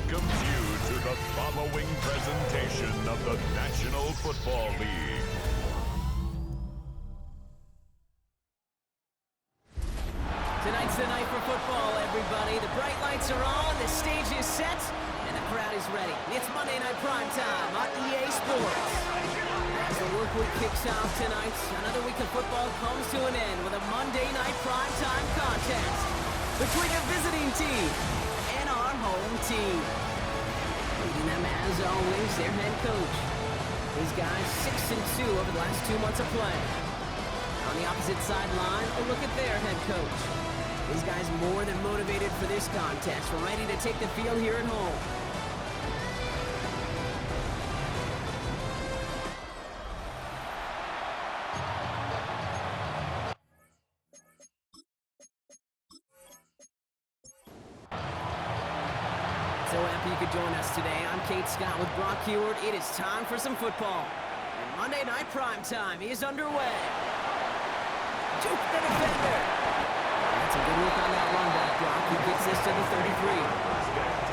welcomes you to the following presentation of the National Football League. Tonight's the night for football, everybody. The bright lights are on, the stage is set, and the crowd is ready. It's Monday Night Primetime on EA Sports. As the work week kicks off tonight, another week of football comes to an end with a Monday Night Primetime contest between a visiting team and our home team. Leading them, as always, their head coach. These guys 6-2 over the last 2 months of play. On the opposite sideline, a look at their head coach. These guys more than motivated for this contest. We're ready to take the field here at home. So happy you could join us today. I'm Kate Scott with Brock Heward. It is time for some football. And Monday Night Primetime is underway. Juke the defender. That's a good look on that run back, Brock. He gets this to the 33.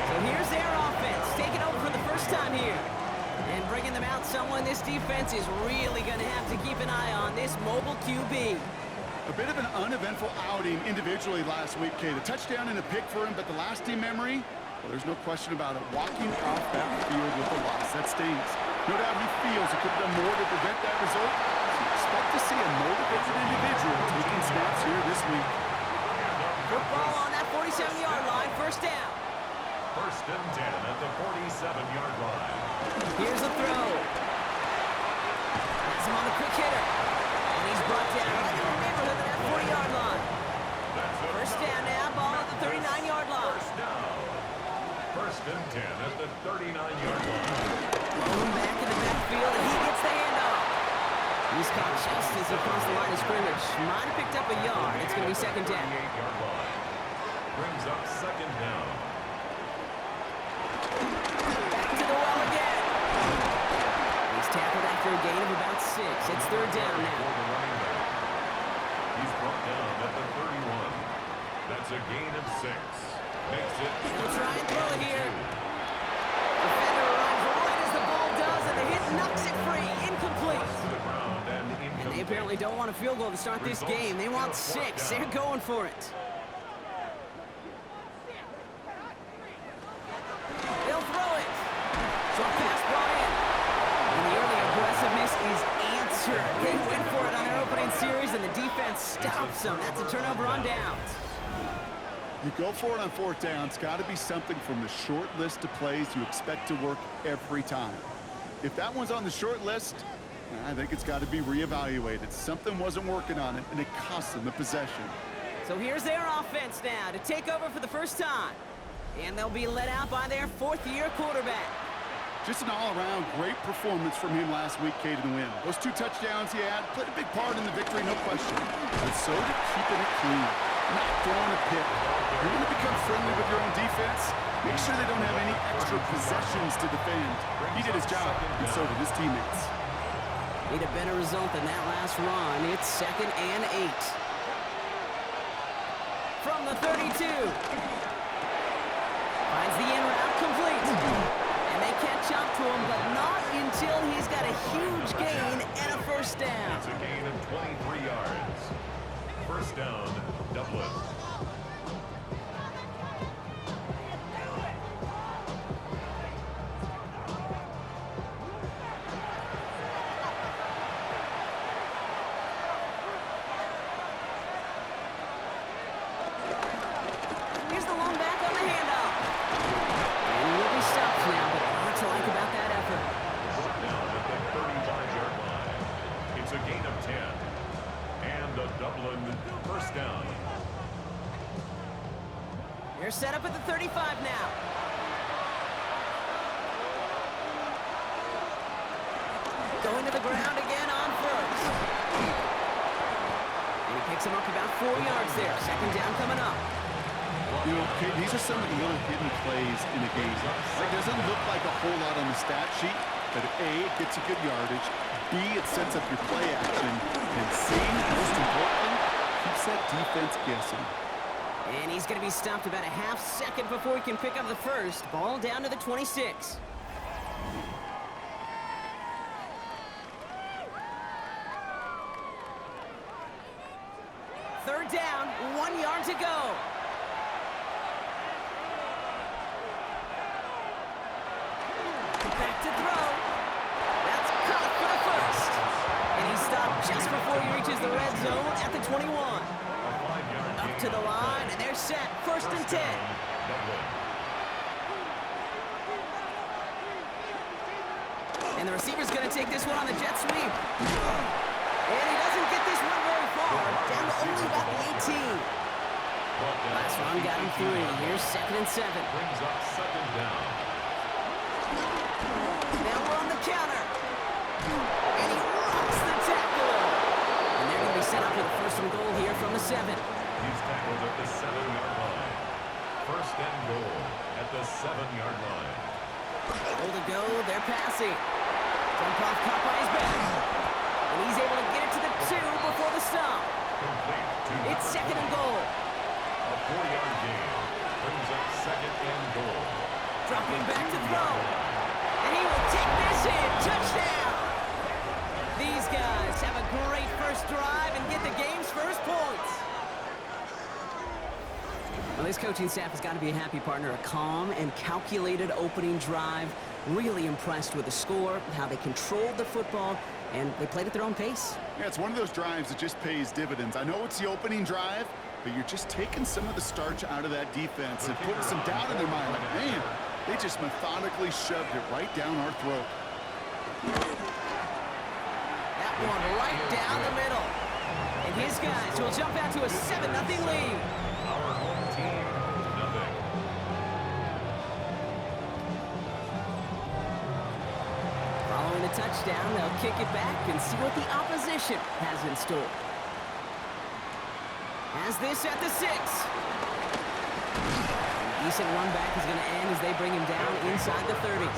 So here's their offense, taking over for the first time here. And bringing them out, someone this defense is really going to have to keep an eye on, this mobile QB. A bit of an uneventful outing individually last week, Kate. A touchdown and a pick for him, but the lasting memory, well, there's no question about it. Walking off that field with a loss, that stings. No doubt he feels he could have done more to prevent that result. So expect to see a motivated individual taking snaps here this week. Football on that 47-yard line, first down. First and 10 at the 47-yard line. Here's a throw. Has him on the quick hitter. And he's brought down right in the neighborhood of that 40-yard line. First down now, ball at the 39-yard line. First down. First and 10 at the 39-yard line. Rolling back in the backfield, and he gets the handoff. He's caught just as he crossed the line of scrimmage. Might have picked up a yard. It's going to be second down. 38-yard line. Brings up second down. Back to the well again. He's tackled after a gain of about 6. It's third down now. He's brought down at the 31. That's a gain of 6. Makes it. He'll try and throw it here. Defender arrives right as the ball does, and the hit knocks it free. Incomplete. And they apparently don't want a field goal to start this game. They want 6. They're going for it. They'll throw it. Short pass brought in. And the early aggressiveness is answered. They went for it on their opening series, and the defense stops them. That's a turnover on downs. You go for it on fourth down. It's got to be something from the short list of plays you expect to work every time. If that one's on the short list, I think it's got to be reevaluated. Something wasn't working on it, and it cost them the possession. So here's their offense now to take over for the first time. And they'll be led out by their fourth-year quarterback. Just an all-around great performance from him last week, Kate, in the win. Those 2 touchdowns he had played a big part in the victory, no question. But so did keeping it clean, not throwing a pick. You want to become friendly with your own defense? Make sure they don't have any extra possessions to defend. He did his job, and so did his teammates. Need a better result than that last run. It's second and 8. From the 32. Finds the in route complete. And they catch up to him, but not until he's got a huge gain and a first down. It's a gain of 23 yards. First down, Dublin. Here's the long back on the handoff. And he will be stopped now, but what to like about that effort? Down at the 35-yard line. It's a gain of 10. And a Dublin first down. They're set up at the 35 now. Going to the ground again on first. And he picks him up about 4 yards there. Second down coming up. You know, Kate, these are some of the little hidden plays in a game. It doesn't look like a whole lot on the stat sheet, but A, it gets you good yardage, B, it sets up your play action, and C, most importantly, keeps that defense guessing. And he's going to be stopped about a half second before he can pick up the first. Ball down to the 26. Third down, 1 yard to go. Back to throw. That's caught for the first. And he's stopped just before he reaches the red zone at the 21. Up to the line, and they're set. First and 10. And the receiver's going to take this one on the jet sweep. And he doesn't get this one very far. Down to only about the 18. Last run got him 3. Here's 2nd and 7. Brings up 2nd down. Now we're on the counter. And he rocks the tackle. And they're going to be set up with a 1st and goal here from the 7. He's tackled at the 7-yard line. 1st and goal at the 7-yard line. Able to go, they're passing. Jump off caught by his back. And he's able to get it to the 2 before the stop. Complete to It's 2nd and goal. a 4-yard gain. Brings up 2nd and goal. Dropping back to throw. And he will take this in. Touchdown. These guys have a great first drive and get the game's first points. Well, this coaching staff has got to be a happy partner. A calm and calculated opening drive. Really impressed with the score, how they controlled the football, and they played at their own pace. Yeah, it's one of those drives that just pays dividends. I know it's the opening drive, but you're just taking some of the starch out of that defense and putting some doubt in their mind. Like, man, they just methodically shoved it right down our throat. That one right down the middle. And his guys will jump out to a 7-0 lead. Our home team, nothing. Following the touchdown, they'll kick it back and see what the opposition has in store. Has this at the 6. Decent run back is going to end as they bring him down inside the 30.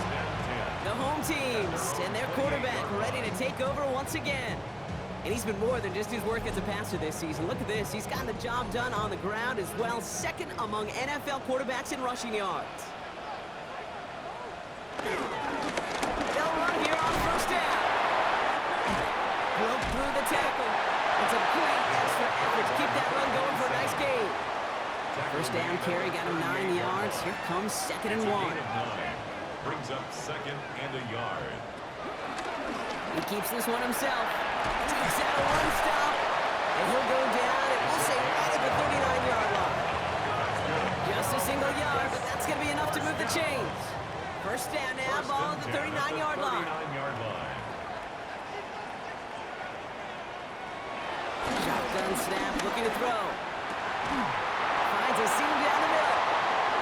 The home teams and their quarterback ready to take over once again. And he's been more than just his work as a passer this season. Look at this. He's gotten the job done on the ground as well. 2nd among NFL quarterbacks in rushing yards. They'll run here on 1st down. Broke through the tackle. It's a great extra effort to keep that run going for a nice gain. 1st down carry got him 9 yards. Here comes 2nd and 1. Brings up 2nd and a yard. He keeps this one himself. Takes out a run stop. And he'll go down, and we'll say right at the 39-yard line. Just a single yard, but that's going to be enough to move the chains. 1st down now, ball at the 39-yard line. Shotgun snap, looking to throw. Finds a seam down the middle.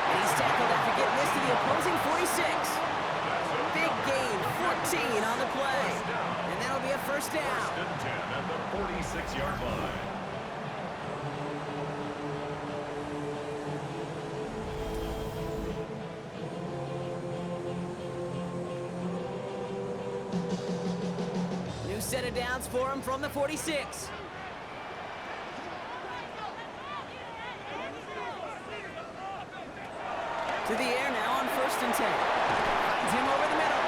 And he's tackled after getting this to the opposing 46. Big gain, 14 on the play. And that'll be a 1st down. 1st and 10 at the 46-yard line. New set of downs for him from the 46. To the air now on 1st and 10. Finds him over the middle.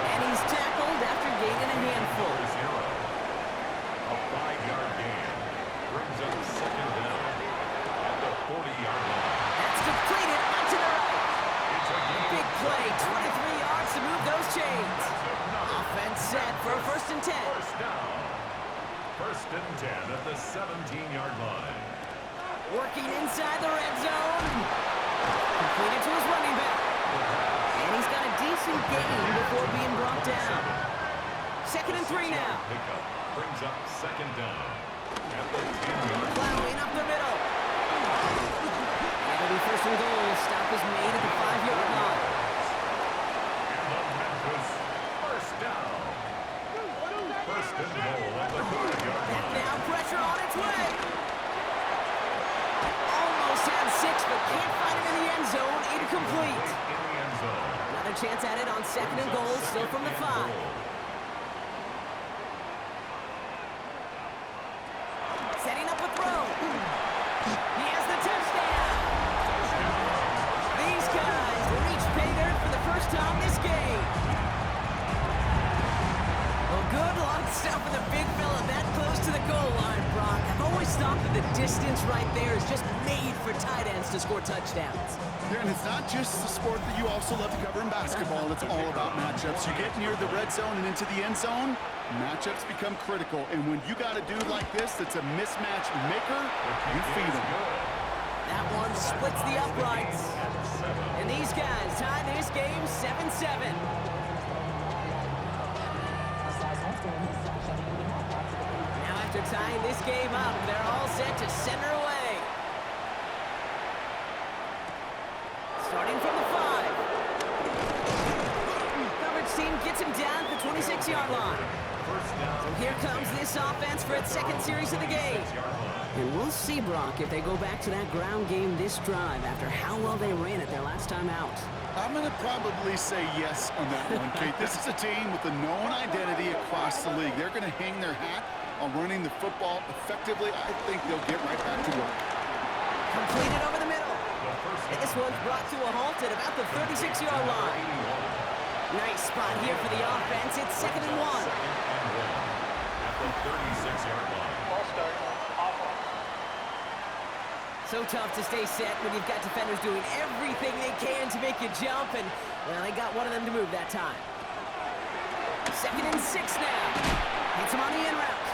And he's tackled after gaining a handful. A 5-yard gain. Brings up 2nd down at the 40-yard line. That's completed out to the right. It's a gain. Big play, 23 yards to move those chains. Offense set for a 1st and 10. 1st down. 1st and 10 at the 17-yard line. Working inside the red zone. Completed to his running back. And he's got a decent gain before being brought down. 2nd and 3 now. Pickup brings up 2nd down at the 10-yard line. Plowing up the middle. That'll be 1st and goal. Stop is made at the 5-yard line. And the Memphis 1st down. 1st and goal at the 5-yard And line. now pressure on its way. Almost had 6, but can't find him in the end zone. Incomplete. In the end zone. Another chance at it on 2nd and goal, still from the 5. Setting up a throw. He has the 2. first on this game. Well, good luck stopping the big fella that close to the goal line, Brock. I've always thought that the distance right there is just made for tight ends to score touchdowns. Yeah, and it's not just the sport that you also love to cover in basketball. It's all about matchups. You get near the red zone and into the end zone, matchups become critical. And when you got a dude like this that's a mismatch maker, you feed him. That one splits the uprights. And these guys tie this game 7-7. Now after tying this game up, they're all set to center away. Starting from the 5. Coverage team gets him down at the 26-yard line. So here comes this offense for its second series of the game. And we'll see, Brock, if they go back to that ground game this drive after how well they ran it their last time out. I'm going to probably say yes on that one, Kate. This is a team with a known identity across the league. They're going to hang their hat on running the football effectively. I think they'll get right back to work. Completed over the middle. And this one's brought to a halt at about the 36-yard line. Nice spot here for the offense. It's 2nd and 1. At the 36-yard line. So tough to stay set when you've got defenders doing everything they can to make you jump, and, well, they got one of them to move that time. 2nd and 6 now. Hits him on the in route.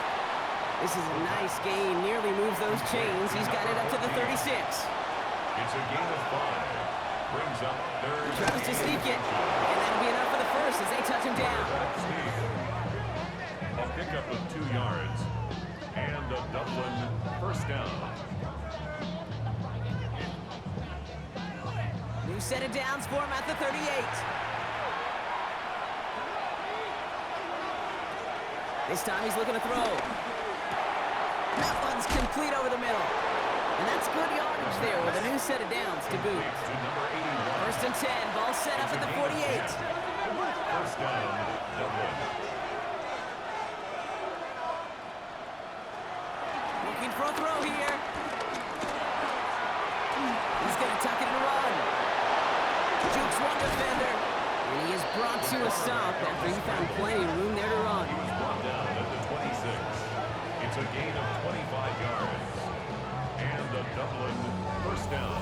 This is a nice gain. Nearly moves those chains. He's got it up to the 36. It's a gain of 5. Brings up third. He tries to sneak it, and that'll be enough for the first as they touch him down. A pickup of 2 yards. And a Dublin first down. New set of downs for him at the 38. This time he's looking to throw. That one's complete over the middle. And that's good yardage there with a new set of downs to boot. First and 10, ball set up at the 48. First down, Dublin. Looking for a throw here. He's going to tuck it and run. Jukes one defender. And he is brought to a stop after he found plenty of room there to run. He was brought down at the 26. It's a gain of 25 yards. And a Dublin first down.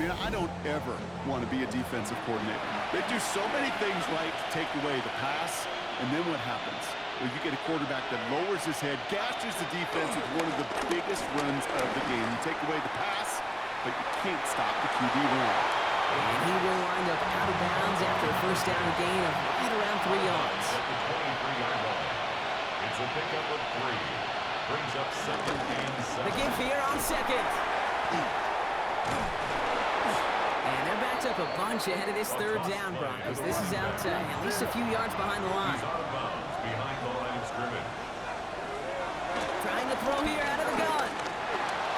I don't ever want to be a defensive coordinator. They do so many things right to take away the pass, and then what happens? Well, you get a quarterback that lowers his head, gashes the defense with one of the biggest runs of the game. You take away the pass, but you can't stop the QB run. And he will wind up out of bounds after a first down gain of right around 3 yards. At the 23-yard line. It's a pickup of 3. Brings up 2nd and 7. The give here on 2nd. And they're backed up a bunch ahead of this 3rd down, Brock, as this is out at least a few yards behind the line. He's out of bounds behind the line of scrimmage. Trying to throw here out of the gun.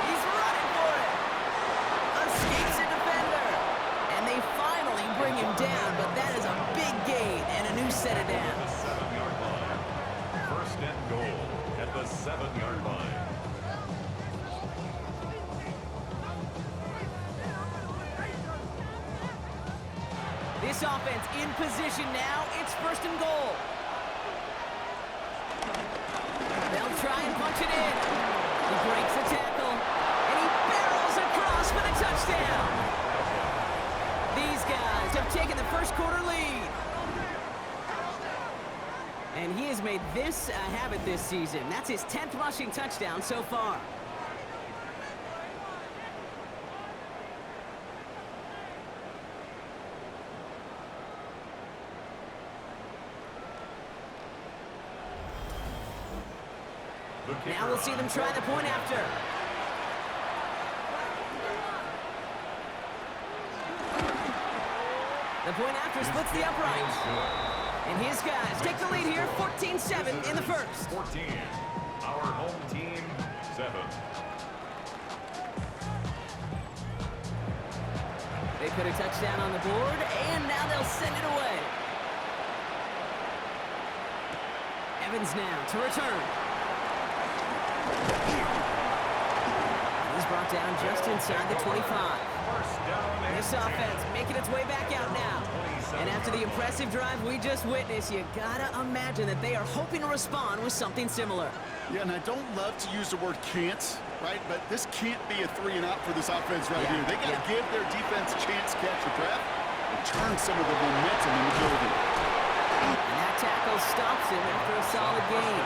He's running for it. Escapes a defender. And they finally bring him down, but that is a big gain and a new set of At downs. the 7-yard line. First and goal at the 7-yard line. This offense in position now. It's 1st and goal. They'll try and punch it in. He breaks the tackle, and he barrels across for the touchdown. These guys have taken the first quarter lead. And he has made this a habit this season. That's his 10th rushing touchdown so far. Now we'll see them try the point after. The point after splits the upright. And his guys take the lead here, 14-7 in the first. 14. Our home team, 7. They put a touchdown on the board, and now they'll send it away. seconds now to return. He's brought down just inside the 25. This offense making its way back out now. And after the impressive drive we just witnessed, you gotta imagine that they are hoping to respond with something similar. Yeah, and I don't love to use the word can't, right? But this can't be a 3-and-out for this offense right here. They got to give their defense a chance to catch a breath and turn some of the momentum in the building. And that tackle stops him after a solid gain.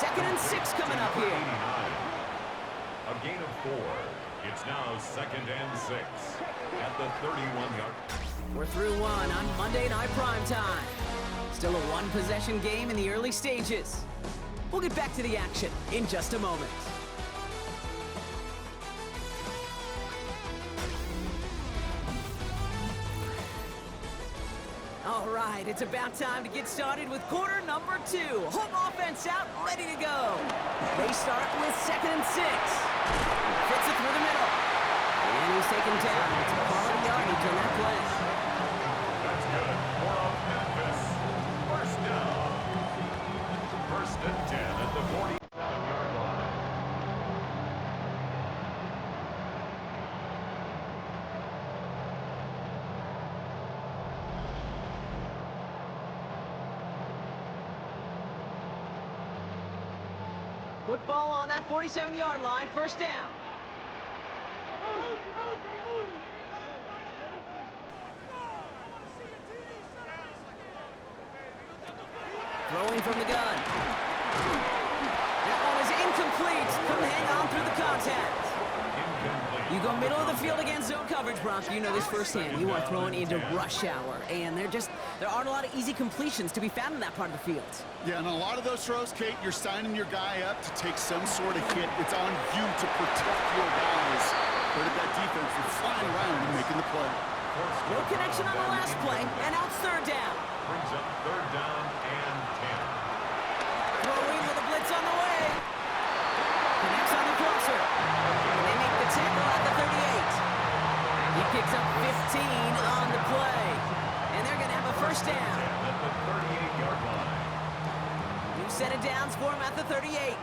2nd and 6 coming up here. A gain of 4. It's now 2nd and 6 at the 31-yard. We're through one on Monday Night Primetime. Still a one-possession game in the early stages. We'll get back to the action in just a moment. All right, it's about time to get started with quarter number 2. Home offense out, ready to go. They start with 2nd and 6. Fits it through the middle. And he's taken down. It's a quality yardage on that play. That's good. For Memphis. First down. 1st and 10 at the 47-yard line. Football on that 47-yard line, first down. Throwing from the gun. That one is incomplete. Couldn't hang on through the contact. You go middle of the field against zone coverage, Brock. You know this firsthand. You are throwing into rush hour, and there aren't a lot of easy completions to be found in that part of the field. Yeah, and a lot of those throws, Kate, you're signing your guy up to take some sort of hit. It's on you to protect your guys. But if that defense is flying around and making the play. No connection on the last play, and now it's 3rd down. Brings up 3rd down and 10. Throwing with a blitz on the way. Connects on the crosser. And they make the tackle at the 38. He picks up 15 on the play. And they're going to have a first down. At the 38-yard line. New set of downs for him at the 38.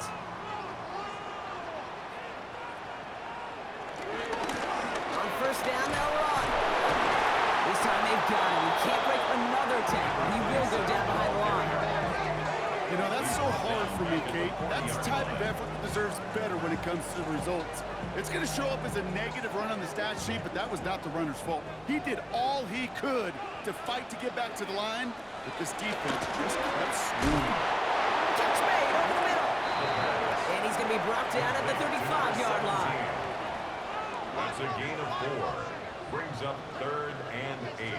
On first down, they'll run. This time they've got him. He can't break another tackle. He will go down behind the line. You know, that's so hard for me, Kate. That's the type of effort that deserves better when it comes to the results. It's going to show up as a negative run on the stat sheet, but that was not the runner's fault. He did all he could to fight to get back to the line, but this defense just kept swinging. Catch made over the middle. And he's going to be brought down at the 35-yard line. That's a gain of 4. Brings up 3rd and 8.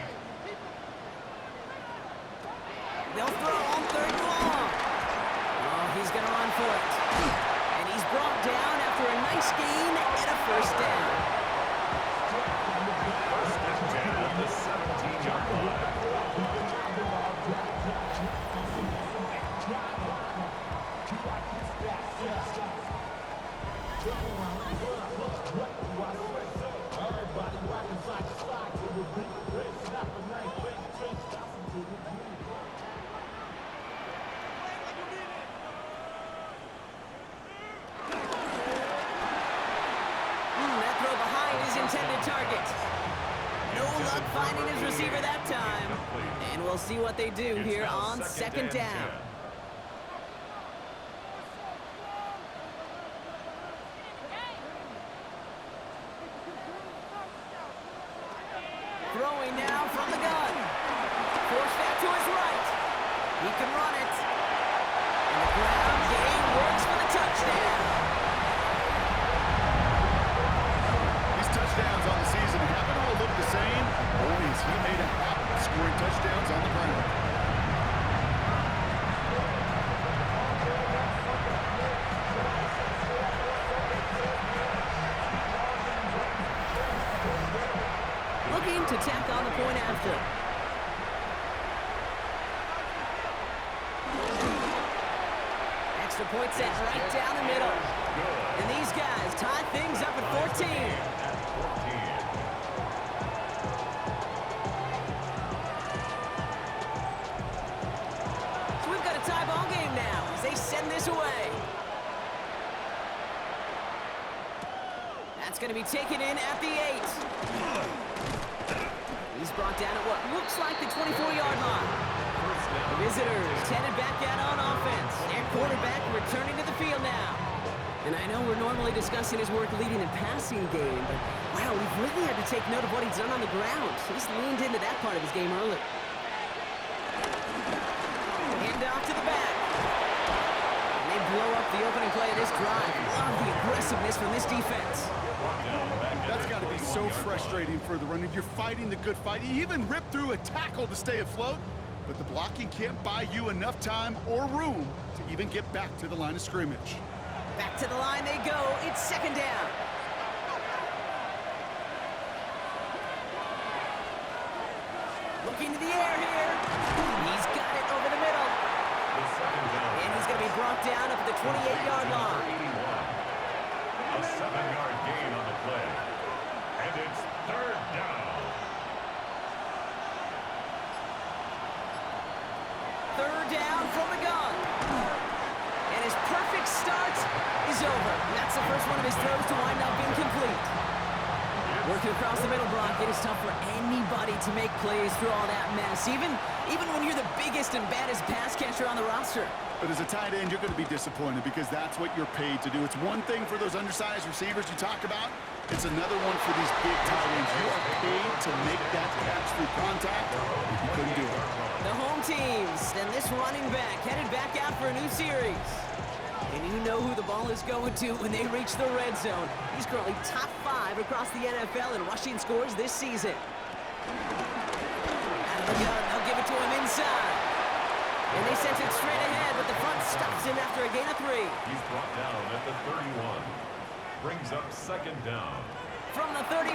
They'll throw on 3rd and long. Oh, he's going to run for it. And he's brought down after a nice gain and a first down. 1st and 10 at the 17-yard line. That throw behind his intended target. No luck finding his receiver that time. And we'll see what they do here on 2nd down. Throwing now from the gun. Forced back to his right. He can run it. And the ground game works for the touchdown. These touchdowns on the season haven't all looked the same. Boy, has he made a habit of scoring touchdowns on the ground. Looking to tack on the point after. Extra point set right down the middle. And these guys tie things up at 14. So we've got a tie ball game send this away. That's going to be taken in at the 8. He's brought down at what looks like the 24-yard line. The visitors headed back out on offense. Their quarterback returning to the field now. And I know we're normally discussing his work leading the passing game, but wow, we've really had to take note of what he's done on the ground. He's leaned into that part of his game early. Hand off to the back. And they blow up the opening play of this drive. Love the aggressiveness from this defense. That's got to be so frustrating for the runner. You're fighting the good fight. You even ripped through a tackle to stay afloat, but the blocking can't buy you enough time or room to even get back to the line of scrimmage. Back to the line they go. It's second down. Looking to the air here. He's got it over the middle. And he's going to be brought down up at the 28-yard line. A 7-yard gain on the play. And it's third down. Third down from the gun. And his perfect start is over. And that's the first one of his throws to wind up incomplete. Working across the middle, Brock, it is tough for anybody to make plays through all that mess, even when you're the biggest and baddest pass catcher on the roster. But as a tight end, you're going to be disappointed because that's what you're paid to do. It's one thing for those undersized receivers you talk about. It's another one for these big tight ends. You are paid to make that catch through contact, and you couldn't do it. The home teams, and this running back headed back out for a new series. And you know who the ball is going to when they reach the red zone. He's currently top 5 across the NFL in rushing scores this season. Out of the gun, they'll give it to him inside. And they sent it straight ahead, but the front stops him after a gain of 3. He's brought down at the 31. Brings up second down. From the 31.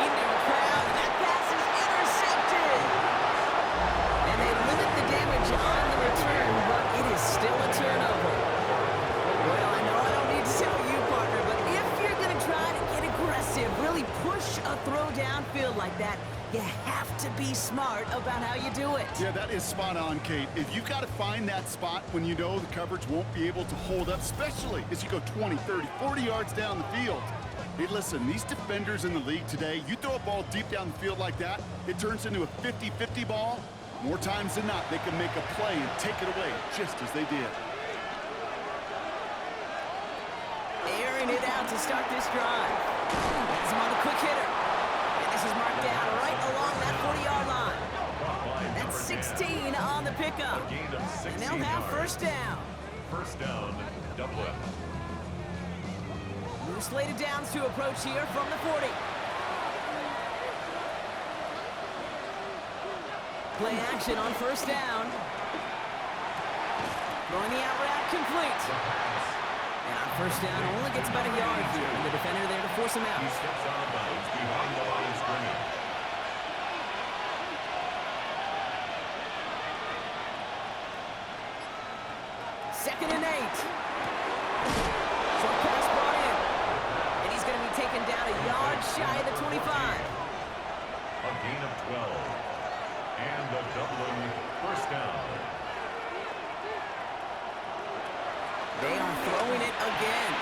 Into a crowd, and that pass is intercepted. And they limit the damage on the return, but it is still a turnover. Well, I know I don't need to tell you, partner, but if you're going to try to get aggressive, really push a throw downfield like that, you have to be smart about how you do it. Yeah, that is spot on, Kate. If you've got to find that spot when you know the coverage won't be able to hold up, especially as you go 20, 30, 40 yards down the field. Hey, listen, these defenders in the league today, you throw a ball deep down the field like that, it turns into a 50-50 ball. More times than not, they can make a play and take it away, just as they did. Airing it out to start this drive. Has him on the quick hitter. And this is marked down right along that 40-yard line. That's 16 on the pickup. And they'll have first down. First down, Dublin. New slated downs to approach here from the 40. Play action on first down. Throwing the out route complete. And on first down, only gets about a yard here. And the defender there to force him out. He steps out of bounds behind the line of scrimmage. Second and 8. Short pass brought in. And he's going to be taken down a yard shy of the 25. A gain of 12. And the Dublin first down. They are throwing it again.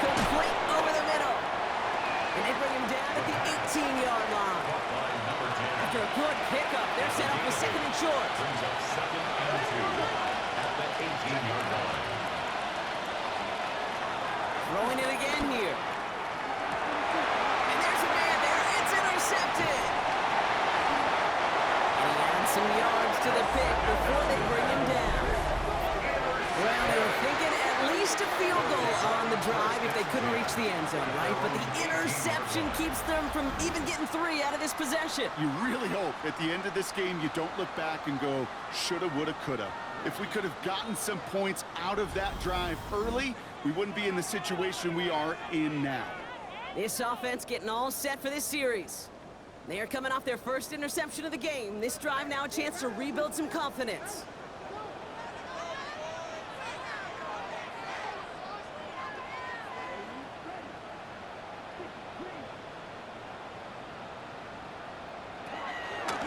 Complete over the middle. And they bring him down at the 18-yard line. After a good pickup, they're set up with second and short. Brings up second and 2 at the 18-yard line. Throwing it again here. And there's a man there. It's intercepted. And he adds some yards to the pick before they bring him down. Well, they were thinking at least a field goal on the drive if they couldn't reach the end zone, right? But the interception keeps them from even getting 3 out of this possession. You really hope at the end of this game you don't look back and go, shoulda, woulda, coulda. If we could have gotten some points out of that drive early, we wouldn't be in the situation we are in now. This offense getting all set for this series. They are coming off their first interception of the game. This drive now a chance to rebuild some confidence.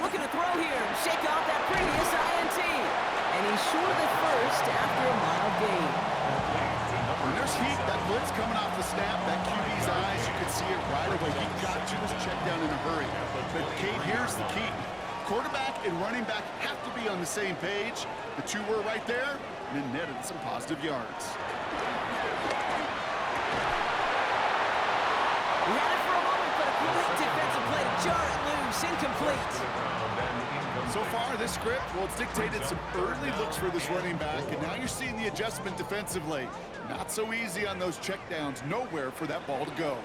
Looking to throw here and shake off that previous INT. And he's short of the first after a mild gain. When there's heat, that blitz coming off the snap, that QB's eyes, you can see it right away. He got to his check down in a hurry. But, Kate, here's the key. Quarterback and running back have to be on the same page. The two were right there, and it netted some positive yards. We had it for a moment, but a quick defensive play to jar it loose. Incomplete. So far, this script, well, it's dictated some early looks for this running back, and now you're seeing the adjustment defensively. Not so easy on those checkdowns. Nowhere for that ball to go.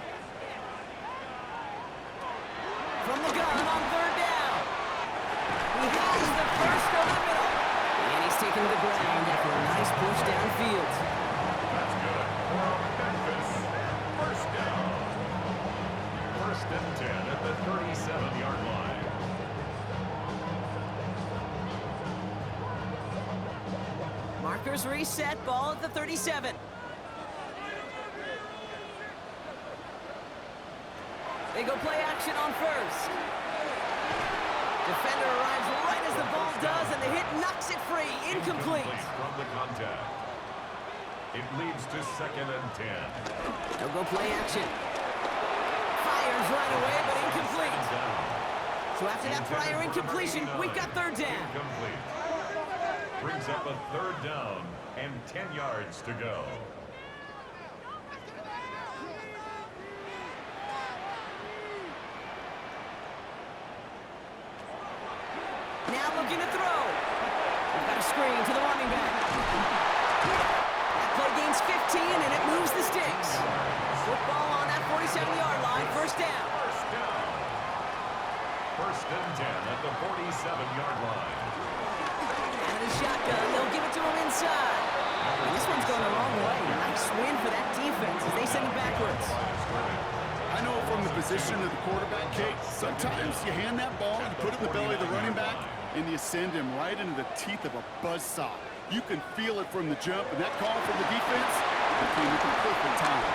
From the gun on third down. He has the first over the middle. And he's taken to the ground after a nice push downfield. That's good. Memphis. First down. First and 10 at the 37-yard line. Markers reset, ball at the 37. They go play action on first. Defender arrives right as the ball does, and the hit knocks it free. Incomplete. From the contact. It leads to second and 10. They'll go play action. Fires right away, but incomplete. So after that prior incompletion, we've got third down. Incomplete. Brings up a third down and 10 yards to go. Now looking to throw. We've got a screen to the running back. That play gains 15, and it moves the sticks. Football on that 47-yard line, first down. First down. First and 10 at the 47-yard line. And a shotgun, they'll give it to him inside. And this one's going the wrong way. Nice win for that defense as they send it backwards. I know from the position of the quarterback, Kate, sometimes you hand that ball, you put it in the belly of the running back, and you send him right into the teeth of a buzzsaw. You can feel it from the jump, and that call from the defense came at the perfect time.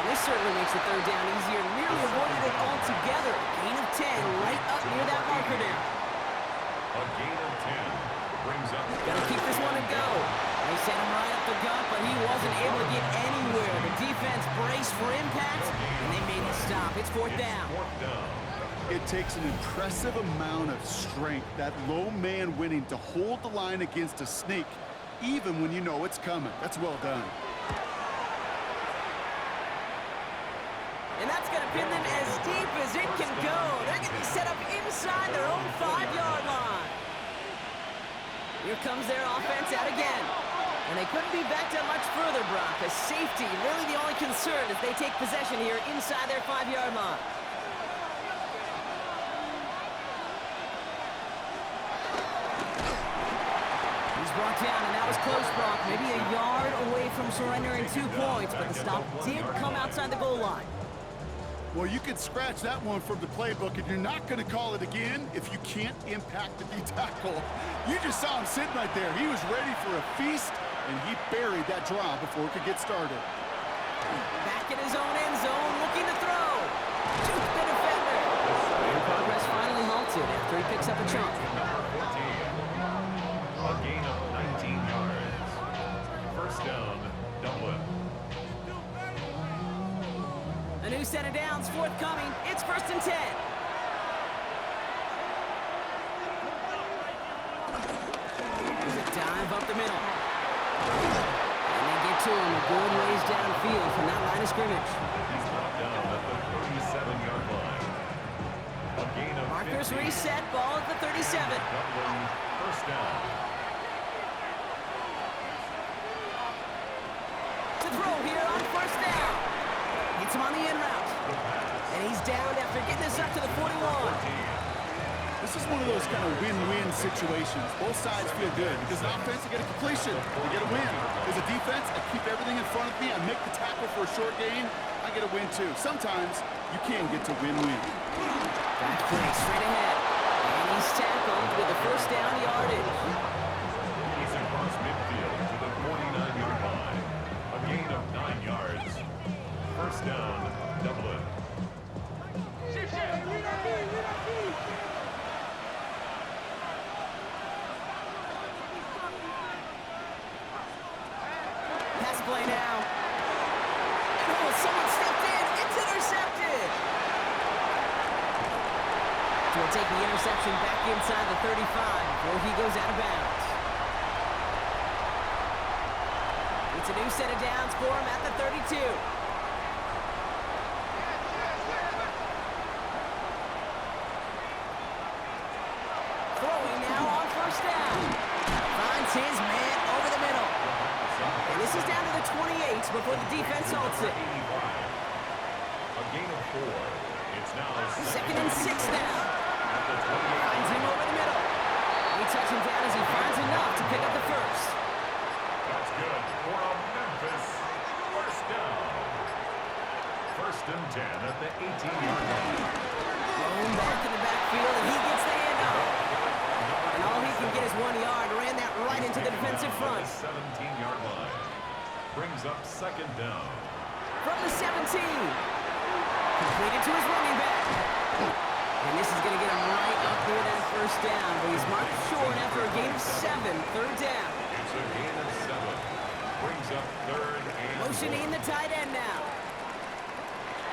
And this certainly makes the third down easier. Nearly avoided it altogether. Gain of 10 right up near that marker now. A gain of 10 brings up. Gotta keep this one and go. They sent him right up the gut, but he wasn't able to get anywhere. The defense braced for impact, and they made the stop. It's fourth down. Fourth down. It takes an impressive amount of strength, that low man winning, to hold the line against a sneak, even when you know it's coming. That's well done. And that's going to pin them as deep as it can go. They're going to be set up inside their own 5-yard line. Here comes their offense out again. And they couldn't be backed up much further, Brock. A safety, really the only concern as they take possession here inside their 5-yard line. He's brought down, and that was close, Brock. Maybe a yard away from surrendering 2 points, but the stop did come outside the goal line. Well, you can scratch that one from the playbook, and you're not going to call it again if you can't impact the D-tackle. You just saw him sitting right there. He was ready for a feast, and he buried that draw before it could get started. Back in his own end zone, looking to throw. Jukes the defender. And progress finally halted after he picks up a chunk. Number 14. A gain of 19 yards. First down, Dublin. A new set of downs forthcoming. It's first and 10. There's a dive up the middle. And they get to him a good ways downfield from that line of scrimmage. He's brought down at the 37-yard line. A gain of Markers 15. reset, ball at the 37. Dublin, first down. To throw here on first down. Hits him on the in route. And he's down after getting us up to the 41. This is one of those kind of win-win situations. Both sides feel good because an offense, you get a completion, you get a win. As a defense, I keep everything in front of me. I make the tackle for a short gain. I get a win too. Sometimes you can get to win-win. Back play straight ahead. And he's tackled with the first down yardage. He's across midfield to the 49-yard line. A gain of 9 yards. First down, Dublin. play now. And oh, someone stepped in. It's intercepted. He'll take the interception back inside the 35 before he goes out of bounds. It's a new set of downs for him at the 32. Throwing now on first down. Finds his man over the middle. And this is down to the 28 before the defense halts it. A gain of 4. It's now Second and 6 now. Finds him over the middle. He touches him down as he finds enough to pick up the first. That's good for a Memphis first down. First and 10 at the 18-yard line. Thrown back in the backfield, and he gets the handoff. And all he can get is 1 yard. Ran that right into the defensive front. 17-yard line. Brings up second down. From the 17. Completed to his running back. And this is going to get him right up near that first down. But he's marked short after a gain of 7. Third down. It's a gain of 7. Brings up third and Motioning the tight end now.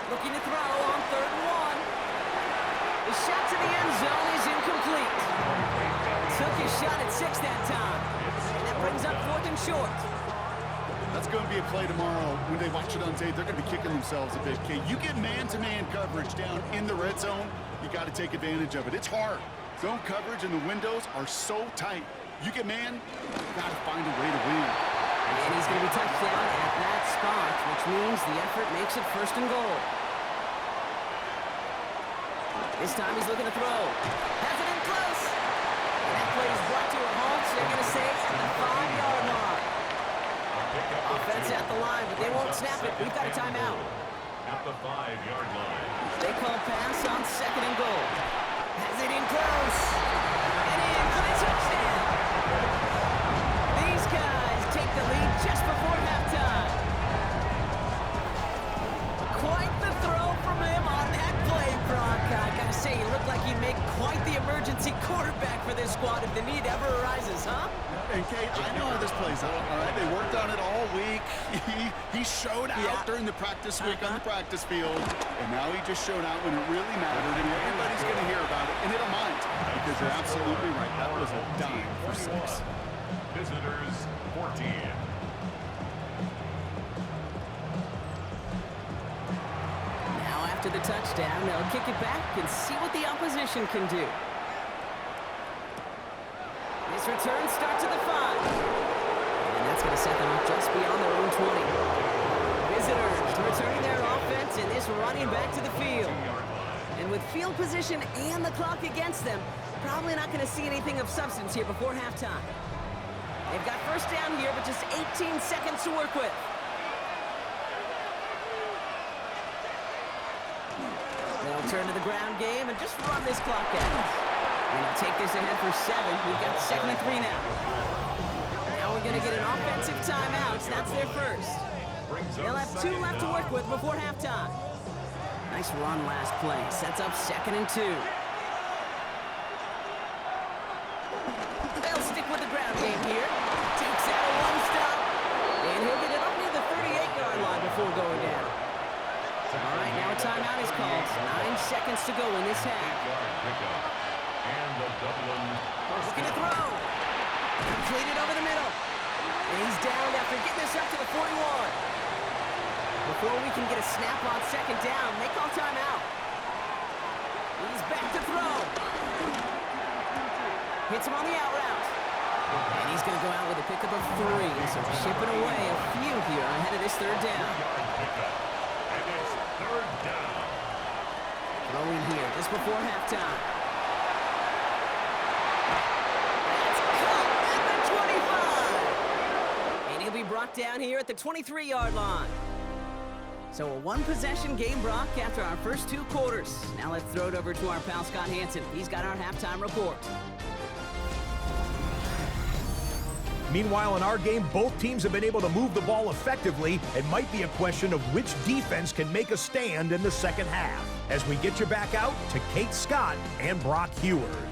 Looking to throw on 3rd and 1. The shot to the end zone is incomplete. Took his shot at 6 that time. And that brings up 4th and short. That's going to be a play tomorrow. When they watch it on tape, they're going to be kicking themselves a bit. Okay, you get man-to-man coverage down in the red zone, you got to take advantage of it. It's hard. Zone coverage and the windows are so tight. You get man, you got to find a way to win. And he's going to be touched down at that spot, which means the effort makes it 1st and goal. This time he's looking to throw. Has it in close. And that play is brought to a halt, so they're going to say at the 5-yard line. Offense at the line, but they won't snap it. We've got a timeout. at the 5-yard line. They call pass on 2nd and goal. Has it in close. And in for the touchdown. These guys take the lead just before halftime. Quite the throw from him on that play, Brock. I gotta say, he looked like he'd make quite the emergency quarterback for this squad if the need ever arises, huh? And Kate, I know how this plays out, all right? They worked on it all week. He showed out during the practice week on the practice field, and now he just showed out when it really mattered, and everybody's going to hear about it, and they don't mind, because you're absolutely right. That was a dime for 6. Visitors 14. Now after the touchdown, they'll kick it back and see what the opposition can do. This return starts at the 5. And that's going to set them up just beyond their own 20. Visitors returning their offense and this running back to the field. And with field position and the clock against them, probably not going to see anything of substance here before halftime. They've got first down here, but just 18 seconds to work with. They'll turn to the ground game and just run this clock out. And they'll take this ahead for 7. We've got 2nd and 3 now. Now we're going to get an offensive timeout. That's their first. They'll have 2 left to work with before halftime. Nice run last play. Sets up 2nd and 2. They'll stick with the ground game here. Takes out a 1-stop. And he'll get it up near the 38-yard line before going down. All right, now a timeout is called. 9 seconds to go in this half. And the Dublin first Looking to throw. Completed over the middle. And he's down after getting this up to the 41. Before we can get a snap on 2nd down, they call timeout. He's back to throw. Hits him on the out route. And he's going to go out with a pickup of 3. So chipping away a few here ahead of this 3rd down. And it's 3rd down. Throwing here just before halftime. He'll be brought down here at the 23-yard line. So a 1-possession game, Brock, after our first 2 quarters. Now let's throw it over to our pal Scott Hansen. He's got our halftime report. Meanwhile, in our game, both teams have been able to move the ball effectively. It might be a question of which defense can make a stand in the second half. As we get you back out to Kate Scott and Brock Hewers.